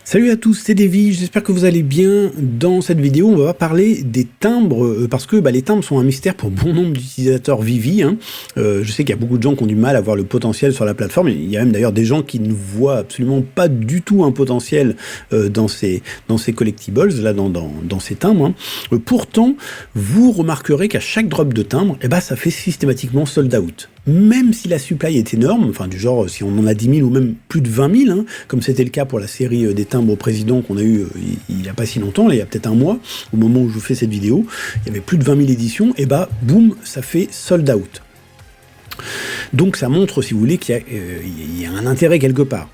Salut à tous, c'est Davy, j'espère que vous allez bien. Dans cette vidéo, on va parler des timbres, parce que les timbres sont un mystère pour bon nombre d'utilisateurs Vivi. Je sais qu'il y a beaucoup de gens qui ont du mal à voir le potentiel sur la plateforme, il y a même d'ailleurs des gens qui ne voient absolument pas du tout un potentiel dans ces collectibles, là, dans ces timbres. Pourtant, vous remarquerez qu'à chaque drop de timbre, ça fait systématiquement sold out. Même si la supply est énorme, enfin du genre si on en a 10 000 ou même plus de 20 000, comme c'était le cas pour la série des timbres au président qu'on a eu il n'y a pas si longtemps, là, il y a peut-être un mois, au moment où je vous fais cette vidéo, il y avait plus de 20 000 éditions, et boum, ça fait sold out. Donc ça montre, si vous voulez, qu'il y a un intérêt quelque part.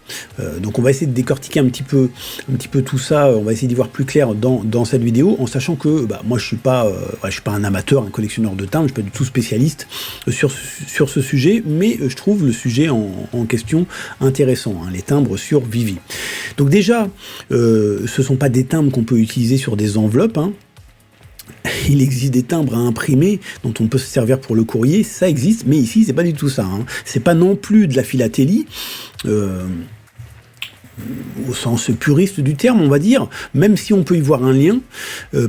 Donc on va essayer de décortiquer un petit peu tout ça, on va essayer d'y voir plus clair dans cette vidéo, en sachant que moi je suis pas un amateur, un collectionneur de timbres, je suis pas du tout spécialiste sur ce sujet, mais je trouve le sujet en question intéressant, les timbres sur Vivi. Donc déjà, ce sont pas des timbres qu'on peut utiliser sur des enveloppes, Il existe des timbres à imprimer dont on peut se servir pour le courrier, ça existe, mais ici c'est pas du tout ça. C'est pas non plus de la philatélie, au sens puriste du terme, on va dire, même si on peut y voir un lien,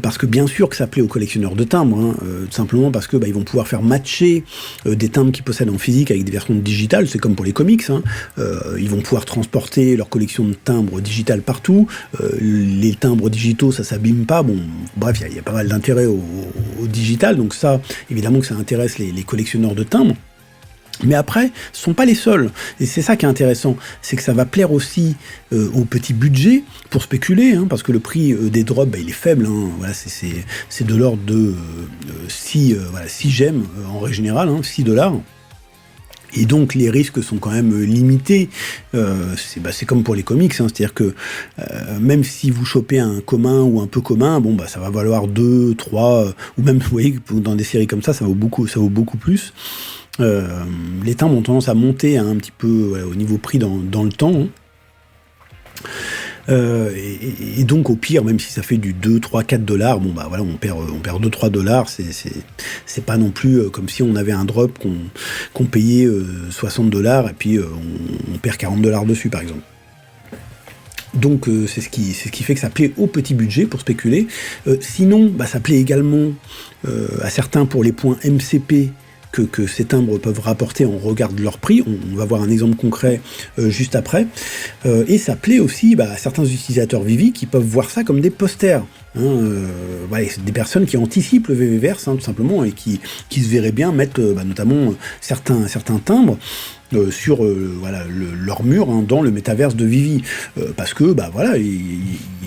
parce que bien sûr que ça plaît aux collectionneurs de timbres, tout simplement parce que ils vont pouvoir faire matcher des timbres qu'ils possèdent en physique avec des versions digitales, c'est comme pour les comics, ils vont pouvoir transporter leur collection de timbres digitales partout, les timbres digitaux ça s'abîme pas, bon bref il y a pas mal d'intérêt au digital, donc ça évidemment que ça intéresse les collectionneurs de timbres. Mais après, ce sont pas les seuls, et c'est ça qui est intéressant, c'est que ça va plaire aussi au petit budget pour spéculer, parce que le prix des drops, il est faible, voilà, c'est de l'ordre de 6 gemmes en règle générale, 6 $. Et donc les risques sont quand même limités, c'est comme pour les comics, c'est-à-dire que même si vous chopez un commun ou un peu commun, ça va valoir 2, 3, ou même vous voyez dans des séries comme ça vaut beaucoup plus. Les timbres ont tendance à monter un petit peu au niveau prix dans le temps. Et donc au pire, même si ça fait du 2, 3, 4 $, on perd 2, 3 $, c'est pas non plus comme si on avait un drop qu'on payait 60 $ et puis on perd 40 $ dessus par exemple. Donc c'est ce qui fait que ça plaît au petit budget pour spéculer. Sinon, ça plaît également à certains pour les points MCP que ces timbres peuvent rapporter en regard de leur prix. On va voir un exemple concret juste après. Et ça plaît aussi à certains utilisateurs Vivi qui peuvent voir ça comme des posters. C'est des personnes qui anticipent le VVverse, tout simplement, et qui se verraient bien mettre notamment certains timbres sur leur mur dans le métaverse de Vivi. Parce que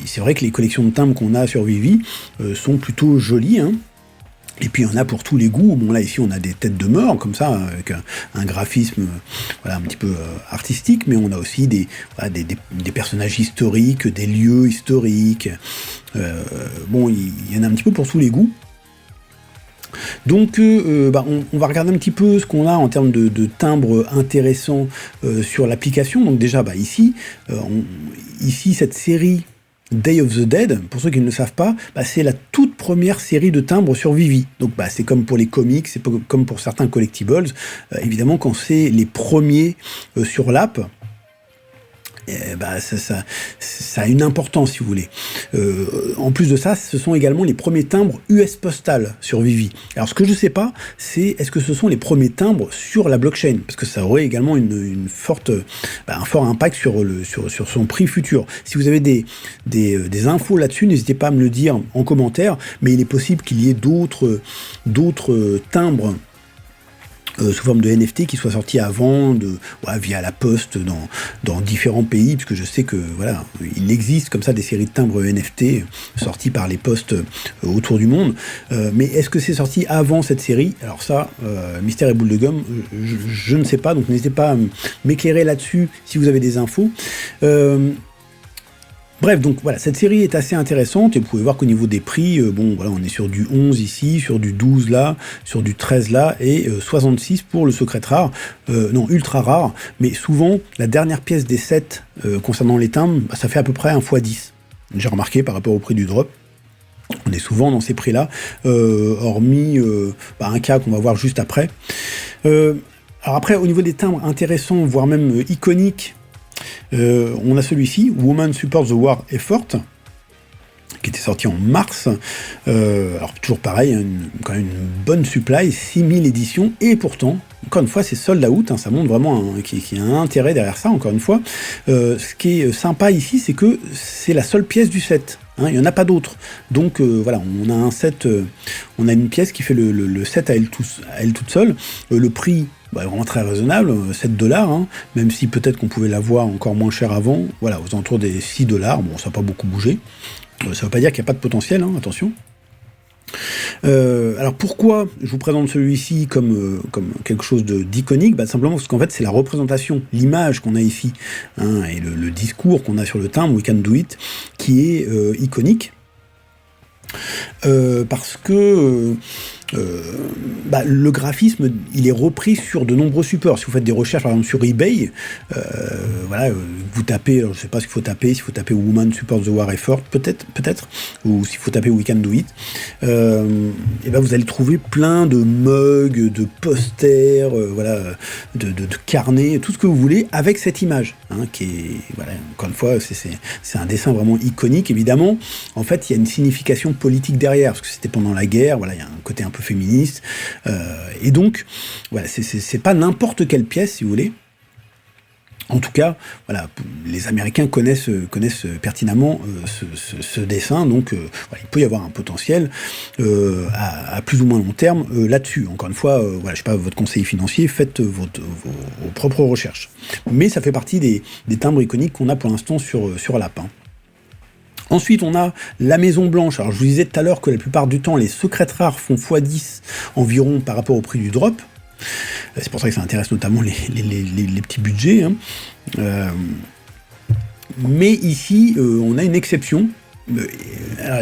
c'est vrai que les collections de timbres qu'on a sur Vivi sont plutôt jolies, Et puis il y en a pour tous les goûts. Là ici on a des têtes de mort comme ça avec un graphisme un petit peu artistique, mais on a aussi des personnages historiques, des lieux historiques. Il y en a un petit peu pour tous les goûts. Donc on va regarder un petit peu ce qu'on a en termes de timbres intéressants sur l'application. Donc déjà ici cette série Day of the Dead, pour ceux qui ne le savent pas, c'est la toute première série de timbres sur Vivi. Donc c'est comme pour les comics, c'est comme pour certains collectibles. Évidemment, quand c'est les premiers sur l'app, ça a une importance, si vous voulez. En plus de ça, ce sont également les premiers timbres US Postal sur Vivi. Alors, ce que je ne sais pas, c'est est-ce que ce sont les premiers timbres sur la blockchain, parce que ça aurait également un fort impact sur son prix futur. Si vous avez des infos là-dessus, n'hésitez pas à me le dire en commentaire, mais il est possible qu'il y ait d'autres timbres sous forme de NFT qui soit sorti avant, via la poste dans différents pays, puisque je sais que il existe comme ça des séries de timbres NFT sorties par les postes autour du monde. Mais est-ce que c'est sorti avant cette série? Alors ça, mystère et boule de gomme, je ne sais pas, donc n'hésitez pas à m'éclairer là-dessus si vous avez des infos. Bref, donc cette série est assez intéressante, et vous pouvez voir qu'au niveau des prix, on est sur du 11 ici, sur du 12 là, sur du 13 là, et 66 pour le secret rare, ultra rare, mais souvent, la dernière pièce des 7 concernant les timbres, ça fait à peu près 1 x 10. J'ai remarqué par rapport au prix du drop. On est souvent dans ces prix-là, hormis un cas qu'on va voir juste après. Alors après, au niveau des timbres intéressants, voire même iconiques, On a celui-ci, Women Support the War Effort, qui était sorti en mars. Alors toujours pareil, quand même une bonne supply, 6000 éditions, et pourtant, encore une fois, c'est sold out, ça montre vraiment qu'il y a un intérêt derrière ça, encore une fois. Ce qui est sympa ici, c'est que c'est la seule pièce du set. Il n'y en a pas d'autres. Donc voilà, on a un set, on a une pièce qui fait le set à elle toute seule. Le prix, vraiment très raisonnable, 7$, même si peut-être qu'on pouvait l'avoir encore moins cher avant, voilà, aux alentours des 6$, bon, ça n'a pas beaucoup bougé. Ça ne veut pas dire qu'il n'y a pas de potentiel, attention. Alors pourquoi je vous présente celui-ci comme quelque chose d'iconique? Simplement parce qu'en fait c'est la représentation, l'image qu'on a ici, et le discours qu'on a sur le timbre, We Can Do It, qui est iconique. Parce que le graphisme, il est repris sur de nombreux supports. Si vous faites des recherches, par exemple sur eBay, vous tapez, alors je ne sais pas ce qu'il faut taper, s'il faut taper Woman Support the War Effort, peut-être, ou s'il faut taper We Can Do It, vous allez trouver plein de mugs, de posters, de carnets, tout ce que vous voulez, avec cette image, qui est, encore une fois, c'est un dessin vraiment iconique, évidemment. En fait, il y a une signification politique derrière, parce que c'était pendant la guerre, il y a un côté un peu féministe, et donc, c'est pas n'importe quelle pièce, si vous voulez. En tout cas, les Américains connaissent pertinemment ce dessin, donc il peut y avoir un potentiel à plus ou moins long terme là-dessus. Encore une fois, je sais pas, votre conseiller financier, faites vos propres recherches. Mais ça fait partie des timbres iconiques qu'on a pour l'instant sur Lapin. Ensuite, on a la Maison Blanche. Alors, je vous disais tout à l'heure que la plupart du temps, les secrètes rares font x10 environ par rapport au prix du drop. C'est pour ça que ça intéresse notamment les petits budgets. Mais ici, on a une exception.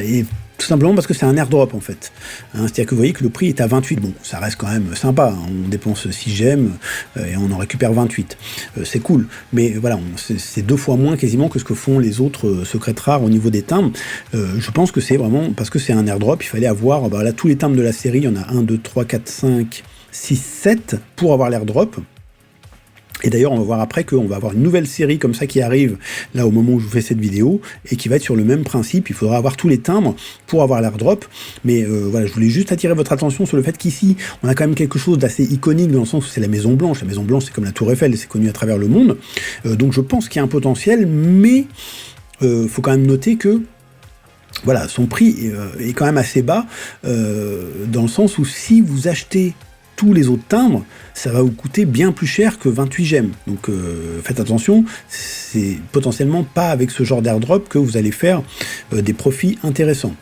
Et tout simplement parce que c'est un airdrop, en fait. C'est-à-dire que vous voyez que le prix est à 28. Bon, ça reste quand même sympa. On dépense 6 gemmes et on en récupère 28. C'est cool. Mais voilà, c'est 2 fois moins quasiment que ce que font les autres secrètes rares au niveau des timbres. Je pense que c'est vraiment parce que c'est un airdrop. Il fallait avoir là, tous les timbres de la série. Il y en a 1, 2, 3, 4, 5, 6, 7 pour avoir l'airdrop. Et d'ailleurs, on va voir après qu'on va avoir une nouvelle série comme ça qui arrive là au moment où je vous fais cette vidéo et qui va être sur le même principe. Il faudra avoir tous les timbres pour avoir l'airdrop. Mais je voulais juste attirer votre attention sur le fait qu'ici, on a quand même quelque chose d'assez iconique dans le sens où c'est la Maison Blanche. La Maison Blanche, c'est comme la Tour Eiffel et c'est connu à travers le monde. Donc je pense qu'il y a un potentiel, mais faut quand même noter que son prix est quand même assez bas dans le sens où si vous achetez tous les autres timbres, ça va vous coûter bien plus cher que 28 gemmes. Donc faites attention, c'est potentiellement pas avec ce genre d'airdrop que vous allez faire des profits intéressants.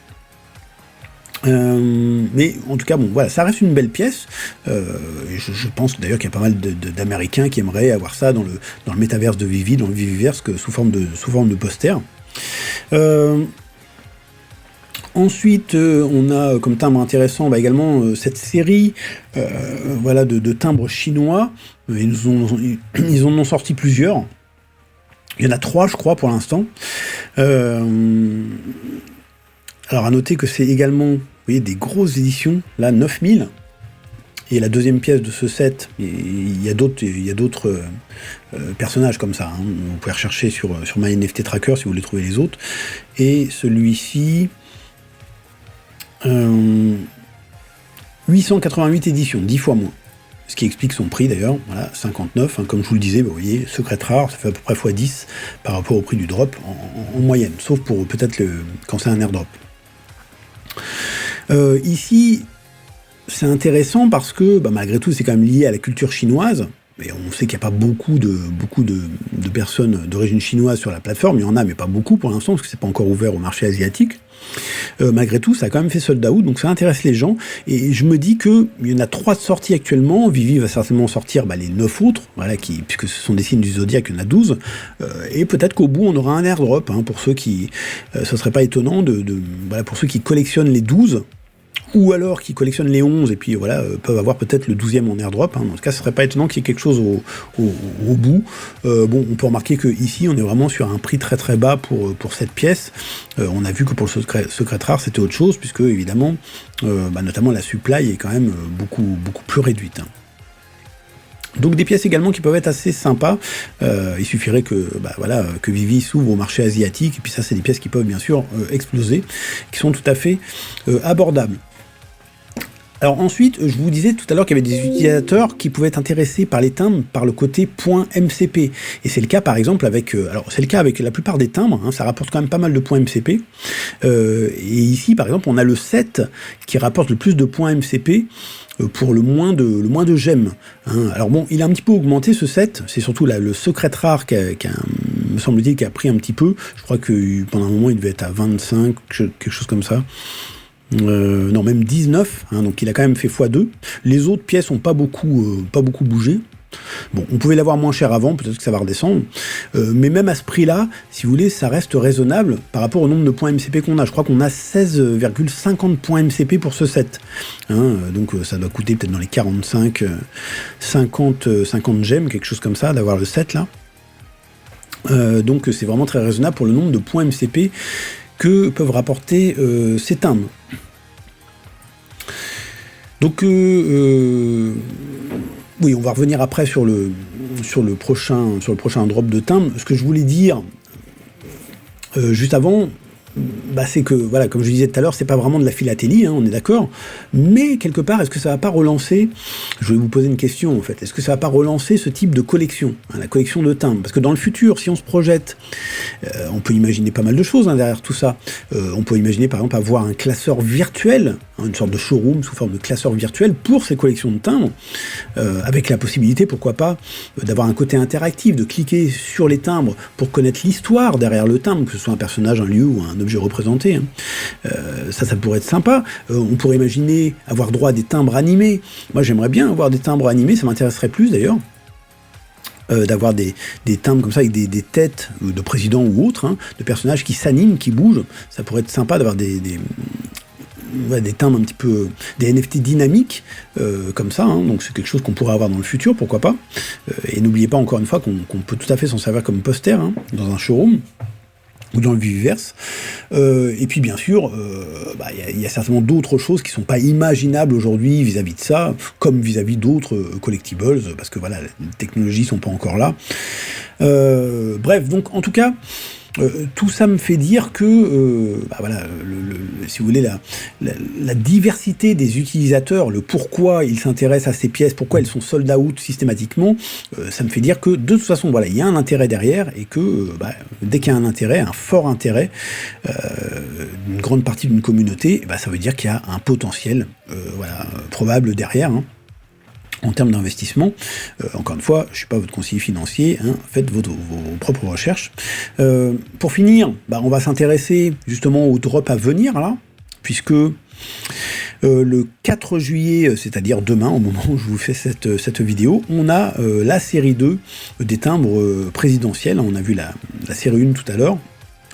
Mais en tout cas, ça reste une belle pièce. Je pense d'ailleurs qu'il y a pas mal d'Américains qui aimeraient avoir ça dans le métaverse de Vivi, dans le Viviverse, sous forme de poster. Ensuite, on a comme timbre intéressant également cette série de timbres chinois. Ils en ont sorti plusieurs. Il y en a 3, je crois, pour l'instant. Alors, à noter que c'est également, vous voyez, des grosses éditions, là, 9000. Et la deuxième pièce de ce set, il y a d'autres personnages comme ça. Vous pouvez rechercher sur My NFT Tracker si vous voulez trouver les autres. Et celui-ci... 888 éditions, 10 fois moins. Ce qui explique son prix d'ailleurs, 59. Comme je vous le disais, vous voyez, secret rare, ça fait à peu près x10 par rapport au prix du drop en moyenne, sauf pour peut-être quand c'est un airdrop. Ici, c'est intéressant parce que malgré tout, c'est quand même lié à la culture chinoise. Et on sait qu'il n'y a pas beaucoup de personnes d'origine chinoise sur la plateforme. Il y en a, mais pas beaucoup pour l'instant, parce que c'est pas encore ouvert au marché asiatique. Malgré tout, ça a quand même fait sold out, donc ça intéresse les gens. Et je me dis qu'il y en a 3 de sorties actuellement. Vivi va certainement sortir les 9 autres, puisque ce sont des signes du Zodiac, il y en a 12. Et peut-être qu'au bout, on aura un airdrop, pour ceux qui... ce serait pas étonnant, pour ceux qui collectionnent les 12, ou alors qui collectionnent les 11 et puis peuvent avoir peut-être le 12e en airdrop. En tout cas, ce serait pas étonnant qu'il y ait quelque chose au bout. On peut remarquer que ici, on est vraiment sur un prix très très bas pour cette pièce. On a vu que pour le secret rare, c'était autre chose, puisque évidemment, notamment la supply est quand même beaucoup plus réduite. Donc des pièces également qui peuvent être assez sympas. Il suffirait que, que Vivi s'ouvre au marché asiatique, et puis ça c'est des pièces qui peuvent bien sûr exploser, qui sont tout à fait abordables. Alors ensuite, je vous disais tout à l'heure qu'il y avait des utilisateurs qui pouvaient être intéressés par les timbres par le côté .mcp. Et c'est le cas par exemple avec... c'est le cas avec la plupart des timbres, hein, ça rapporte quand même pas mal de .mcp. Et ici par exemple, on a le 7 qui rapporte le plus de .mcp pour le moins de gemmes. Hein. Alors bon, il a un petit peu augmenté ce 7, c'est surtout le secret rare me semble-t-il, qui a pris un petit peu. Je crois que pendant un moment, il devait être à 25, quelque chose comme ça. Non, même 19, hein, donc il a quand même fait x2. Les autres pièces n'ont pas beaucoup bougé. Bon, on pouvait l'avoir moins cher avant, peut-être que ça va redescendre, mais même à ce prix-là, si vous voulez, ça reste raisonnable par rapport au nombre de points MCP qu'on a. Je crois qu'on a 16,50 points MCP pour ce set. Hein, donc ça doit coûter peut-être dans les 45, 50 gemmes, quelque chose comme ça, d'avoir le set là. Donc c'est vraiment très raisonnable pour le nombre de points MCP que peuvent rapporter ces timbres. Donc oui, on va revenir après sur le prochain drop de timbres. Ce que je voulais dire juste avant, c'est que, voilà, comme je disais tout à l'heure, c'est pas vraiment de la philatélie, hein, on est d'accord, mais quelque part, est-ce que ça va pas relancer, je vais vous poser une question en fait, est-ce que ça va pas relancer ce type de collection, hein, la collection de timbres? Parce que dans le futur, si on se projette, on peut imaginer pas mal de choses hein, derrière tout ça. On peut imaginer par exemple avoir un classeur virtuel, hein, une sorte de showroom sous forme de classeur virtuel pour ces collections de timbres, avec la possibilité, pourquoi pas, d'avoir un côté interactif, de cliquer sur les timbres pour connaître l'histoire derrière le timbre, que ce soit un personnage, un lieu ou un objet représenté. Hein. Ça pourrait être sympa. On pourrait imaginer avoir droit à des timbres animés. Moi, j'aimerais bien avoir des timbres animés, ça m'intéresserait plus d'ailleurs. D'avoir des timbres comme ça avec des têtes de présidents ou autres, hein, de personnages qui s'animent, qui bougent. Ça pourrait être sympa d'avoir des timbres un petit peu, des NFT dynamiques comme ça, hein, donc c'est quelque chose qu'on pourrait avoir dans le futur, pourquoi pas. Et n'oubliez pas encore une fois qu'on peut tout à fait s'en servir comme poster hein, dans un showroom ou dans le Viviverse. Et puis bien sûr, il y a certainement d'autres choses qui ne sont pas imaginables aujourd'hui vis-à-vis de ça, comme vis-à-vis d'autres collectibles, parce que voilà, les technologies ne sont pas encore là. Bref, donc en tout cas, tout ça me fait dire que, si vous voulez, la diversité des utilisateurs, le pourquoi ils s'intéressent à ces pièces, pourquoi elles sont sold out systématiquement, ça me fait dire que de toute façon, voilà, il y a un intérêt derrière et que dès qu'il y a un intérêt, un fort intérêt, une grande partie d'une communauté, ça veut dire qu'il y a un potentiel, probable derrière. Hein. En termes d'investissement, encore une fois, je ne suis pas votre conseiller financier, hein, faites vos propres recherches. Pour finir, on va s'intéresser justement au drop à venir, là, puisque le 4 juillet, c'est-à-dire demain, au moment où je vous fais cette vidéo, on a la série 2 des timbres présidentiels. On a vu la série 1 tout à l'heure.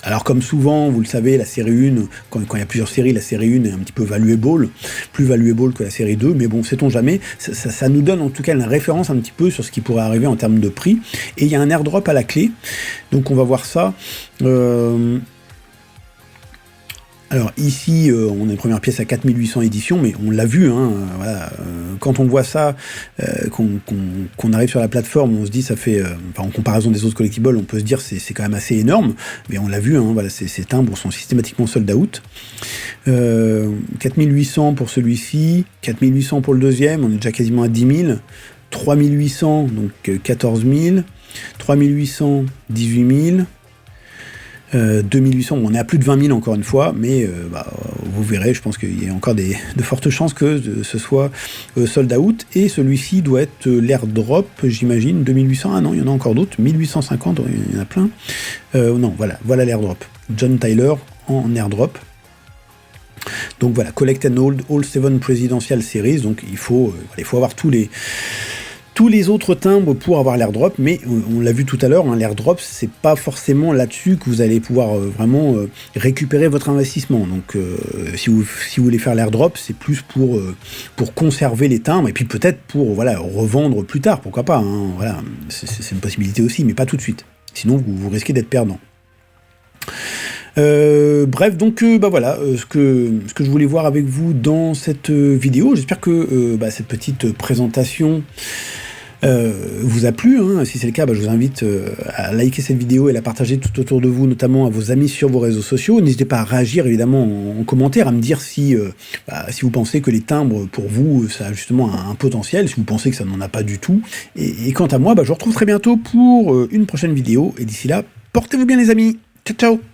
Alors comme souvent, vous le savez, la série 1, quand il y a plusieurs séries, la série 1 est un petit peu valuable, plus valuable que la série 2, mais bon, sait-on jamais, ça nous donne en tout cas une référence un petit peu sur ce qui pourrait arriver en termes de prix, et il y a un airdrop à la clé, donc on va voir ça. Alors ici, on a une première pièce à 4800 éditions, mais on l'a vu, hein, quand on voit ça, qu'on arrive sur la plateforme, on se dit, ça fait, en comparaison des autres collectibles, on peut se dire c'est quand même assez énorme, mais on l'a vu, hein, voilà, ces timbres sont systématiquement sold out. 4800 pour celui-ci, 4800 pour le deuxième, on est déjà quasiment à 10 000, 3800, donc 14 000, 3800, 18 000, 2800, on est à plus de 20 000 encore une fois, mais vous verrez, je pense qu'il y a encore de fortes chances que ce soit sold out, et celui-ci doit être l'airdrop, j'imagine, 2800, ah non, il y en a encore d'autres, 1850, il y en a plein, non, voilà l'airdrop, John Tyler en airdrop. Donc voilà, Collect and Hold All 7 Presidential Series, donc il faut avoir tous les autres timbres pour avoir l'airdrop, mais on l'a vu tout à l'heure, hein, l'airdrop, c'est pas forcément là-dessus que vous allez pouvoir vraiment récupérer votre investissement. Donc si vous voulez faire l'airdrop, c'est plus pour conserver les timbres, et puis peut-être pour revendre plus tard, pourquoi pas, hein, voilà, c'est une possibilité aussi, mais pas tout de suite. Sinon, vous risquez d'être perdant. Bref, donc voilà ce que je voulais voir avec vous dans cette vidéo. J'espère que cette petite présentation vous a plu, hein. Si c'est le cas, je vous invite à liker cette vidéo et la partager tout autour de vous, notamment à vos amis sur vos réseaux sociaux. N'hésitez pas à réagir évidemment en commentaire, à me dire si vous pensez que les timbres, pour vous, ça a justement un potentiel, si vous pensez que ça n'en a pas du tout. Et quant à moi, je vous retrouve très bientôt pour une prochaine vidéo. Et d'ici là, portez-vous bien les amis. Ciao, ciao.